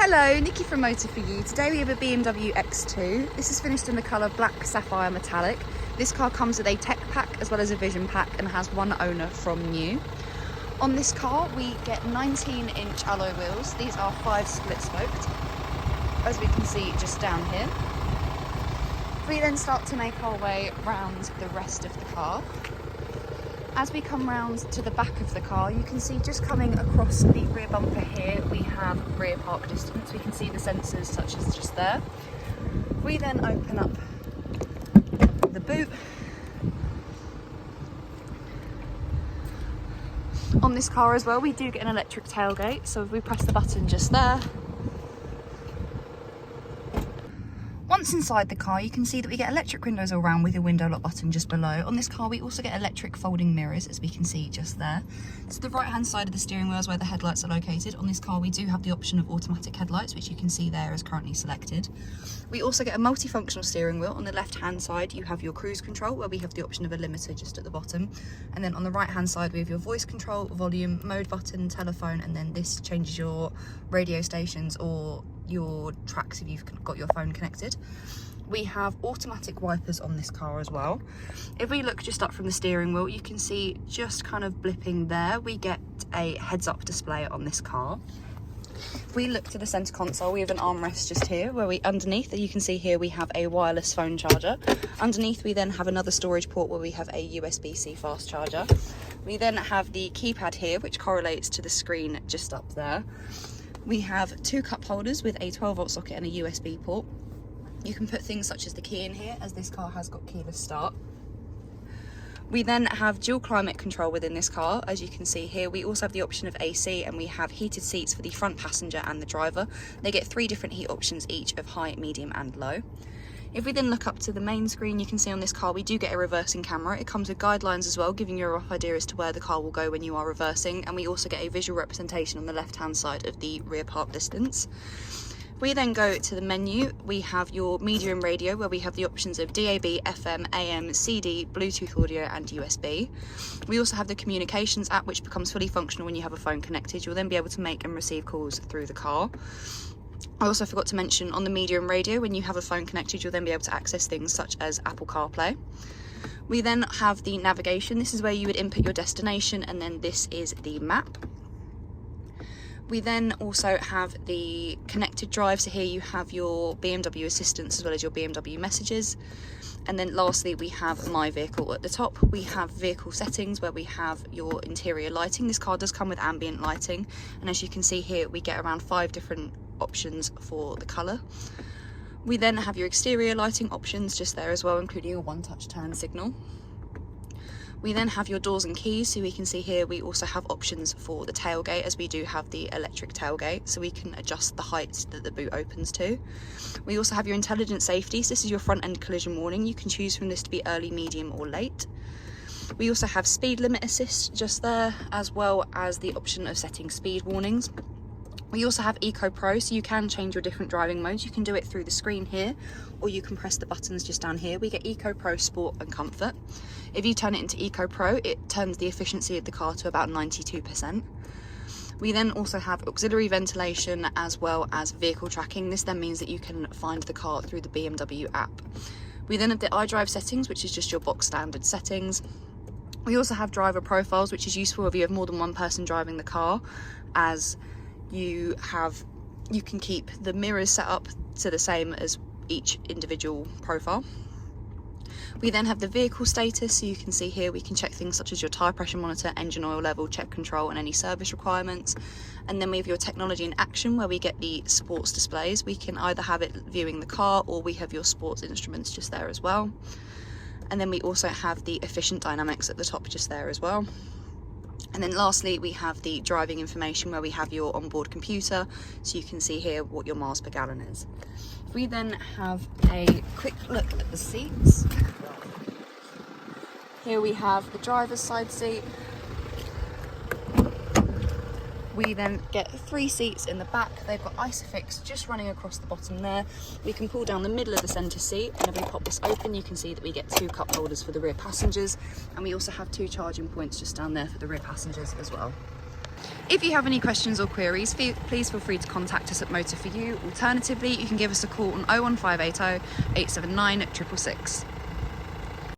Hello, Nikki from Motor For You. Today we have a BMW X2. This is finished in the colour Black Sapphire Metallic. This car comes with a tech pack as well as a vision pack and has one owner from new. On this car we get 19-inch alloy wheels. These are 5 split spoked, as we can see just down here. We then start to make our way round the rest of the car. As we come round to the back of the car, you can see just coming across the rear bumper here, we have rear park distance. We can see the sensors such as just there. We then open up the boot. On this car as well, we do get an electric tailgate. So if we press the button just there, once inside the car, you can see that we get electric windows all round with your window lock button just below. On this car, we also get electric folding mirrors, as we can see just there. So the right-hand side of the steering wheel is where the headlights are located. On this car, we do have the option of automatic headlights, which you can see there is currently selected. We also get a multifunctional steering wheel. On the left-hand side, you have your cruise control, where we have the option of a limiter just at the bottom. And then on the right-hand side, we have your voice control, volume, mode button, telephone, and then this changes your radio stations or your tracks if you've got your phone connected. We have automatic wipers on this car as well. If we look just up from the steering wheel, you can see just kind of blipping there, we get a heads-up display on this car. If we look to the center console, we have an armrest just here where underneath, you can see here, we have a wireless phone charger. Underneath, we then have another storage port where we have a USB-C fast charger. We then have the keypad here, which correlates to the screen just up there. We have 2 cup holders with a 12-volt socket and a USB port. You can put things such as the key in here, as this car has got keyless start. We then have dual climate control within this car, as you can see here. We also have the option of AC, and we have heated seats for the front passenger and the driver. They get 3 different heat options each of high, medium and low. If we then look up to the main screen, you can see on this car we do get a reversing camera. It comes with guidelines as well, giving you a rough idea as to where the car will go when you are reversing, and we also get a visual representation on the left-hand side of the rear park distance. We then go to the menu. We have your media and radio, where we have the options of DAB, FM, AM, CD, Bluetooth audio and USB. We also have the communications app, which becomes fully functional when you have a phone connected. You'll then be able to make and receive calls through the car. I also forgot to mention on the media and radio, when you have a phone connected, you'll then be able to access things such as Apple CarPlay. We then have the navigation. This is where you would input your destination, and then this is the map. We then also have the connected drive, so here you have your BMW assistance as well as your BMW messages. And then lastly, we have My Vehicle at the top. We have vehicle settings, where we have your interior lighting. This car does come with ambient lighting, and as you can see here, we get around 5 different options for the colour. We then have your exterior lighting options just there as well, including a one-touch turn signal. We then have your doors and keys, so we can see here we also have options for the tailgate, as we do have the electric tailgate, so we can adjust the height that the boot opens to. We also have your intelligent safety, so this is your front end collision warning. You can choose from this to be early, medium or late. We also have speed limit assist just there, as well as the option of setting speed warnings. We also have Eco Pro, so you can change your different driving modes. You can do it through the screen here, or you can press the buttons just down here. We get Eco Pro, Sport and Comfort. If you turn it into Eco Pro, it turns the efficiency of the car to about 92%. We then also have auxiliary ventilation as well as vehicle tracking. This then means that you can find the car through the BMW app. We then have the iDrive settings, which is just your box standard settings. We also have driver profiles, which is useful if you have more than one person driving the car, as you can keep the mirrors set up to the same as each individual profile. We then have the vehicle status, so you can see here we can check things such as your tyre pressure monitor, engine oil level, check control and any service requirements. And then we have your technology in action, where we get the sports displays. We can either have it viewing the car, or we have your sports instruments just there as well. And then we also have the efficient dynamics at the top just there as well. And then lastly, we have the driving information, where we have your onboard computer, so you can see here what your miles per gallon is. We then have a quick look at the seats. Here we have the driver's side seat. We then get 3 seats in the back. They've got Isofix just running across the bottom there. We can pull down the middle of the centre seat, and if we pop this open, you can see that we get 2 cup holders for the rear passengers, and we also have 2 charging points just down there for the rear passengers as well. If you have any questions or queries, please feel free to contact us at Motor4You. Alternatively, you can give us a call on 01580 879 666.